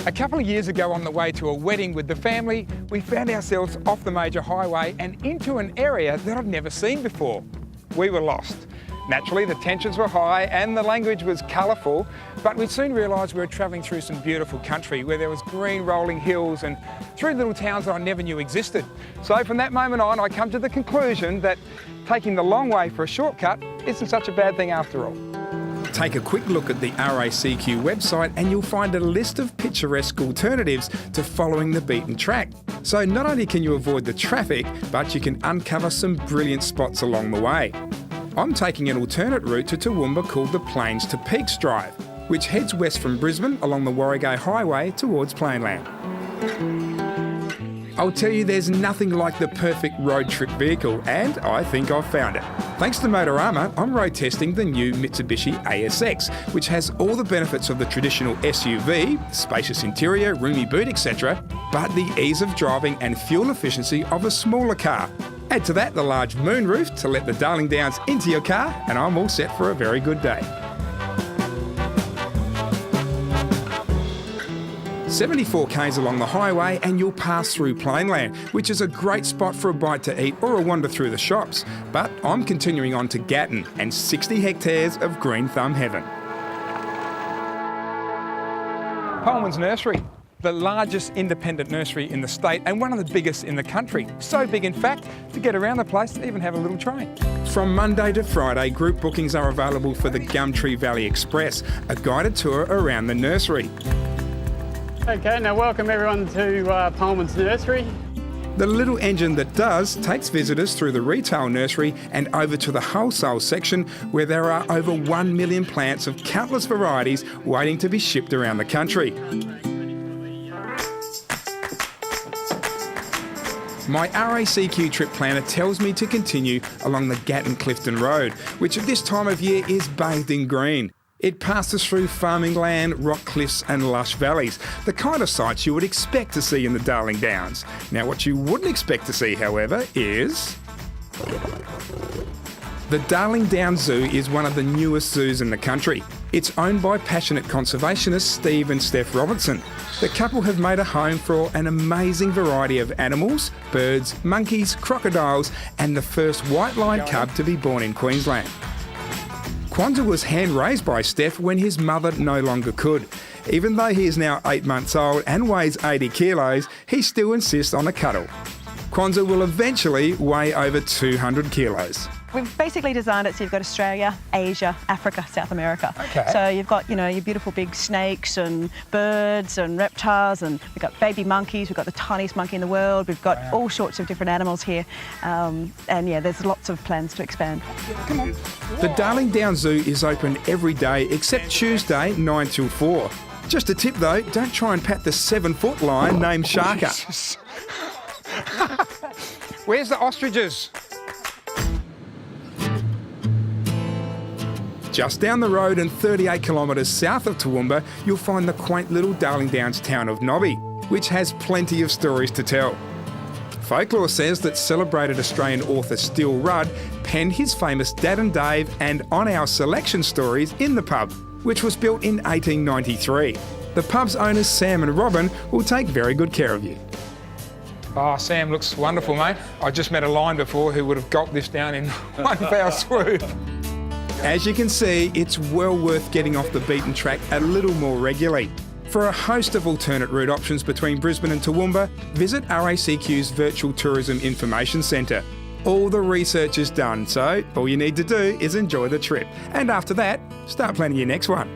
A couple of years ago on the way to a wedding with the family, we found ourselves off the major highway and into an area that I'd never seen before. We were lost. Naturally, the tensions were high and the language was colourful, but we soon realised we were travelling through some beautiful country where there was green rolling hills and through little towns that I never knew existed. So from that moment on, I come to the conclusion that taking the long way for a shortcut isn't such a bad thing after all. Take a quick look at the RACQ website and you'll find a list of picturesque alternatives to following the beaten track. So not only can you avoid the traffic, but you can uncover some brilliant spots along the way. I'm taking an alternate route to Toowoomba called the Plains to Peaks Drive, which heads west from Brisbane along the Warragay Highway towards Plainland. I'll tell you, there's nothing like the perfect road trip vehicle, and I think I've found it. Thanks to Motorama, I'm road testing the new Mitsubishi ASX, which has all the benefits of the traditional SUV, spacious interior, roomy boot, etc., but the ease of driving and fuel efficiency of a smaller car. Add to that the large moonroof to let the Darling Downs into your car, and I'm all set for a very good day. 74 k's along the highway and you'll pass through Plainland, which is a great spot for a bite to eat or a wander through the shops. But I'm continuing on to Gatton and 60 hectares of green thumb heaven. Pullman's Nursery, the largest independent nursery in the state and one of the biggest in the country. So big in fact, to get around the place, they even have a little train. From Monday to Friday, group bookings are available for the Gumtree Valley Express, a guided tour around the nursery. Okay, now welcome everyone to Pullman's Nursery. The little engine that does takes visitors through the retail nursery and over to the wholesale section where there are over 1 million plants of countless varieties waiting to be shipped around the country. My RACQ trip planner tells me to continue along the Gatton Clifton Road, which at this time of year is bathed in green. It passes through farming land, rock cliffs and lush valleys, the kind of sights you would expect to see in the Darling Downs. Now what you wouldn't expect to see, however, is... The Darling Downs Zoo is one of the newest zoos in the country. It's owned by passionate conservationists Steve and Steph Robertson. The couple have made a home for an amazing variety of animals, birds, monkeys, crocodiles and the first white-lined cub to be born in Queensland. Kwanzaa was hand-raised by Steph when his mother no longer could. Even though he is now 8 months old and weighs 80 kilos, he still insists on a cuddle. Kwanzaa will eventually weigh over 200 kilos. We've basically designed it so you've got Australia, Asia, Africa, South America. Okay. So you've got, your beautiful big snakes and birds and reptiles, and we've got baby monkeys, we've got the tiniest monkey in the world, we've got all sorts of different animals here. And yeah, there's lots of plans to expand. Come on. The Darling Downs Zoo is open every day except Tuesday 9 till 4. Just a tip though, don't try and pat the 7-foot lion named Sharka. Where's the ostriches? Just down the road and 38 kilometres south of Toowoomba, you'll find the quaint little Darling Downs town of Nabi, which has plenty of stories to tell. Folklore says that celebrated Australian author Steele Rudd penned his famous Dad and Dave and On Our Selection stories in the pub, which was built in 1893. The pub's owners Sam and Robin will take very good care of you. Oh, Sam looks wonderful, mate. I just met a lion before who would have gulped this down in one foul swoop. As you can see, it's well worth getting off the beaten track a little more regularly. For a host of alternate route options between Brisbane and Toowoomba, visit RACQ's Virtual Tourism Information Centre. All the research is done, so all you need to do is enjoy the trip. And after that, start planning your next one.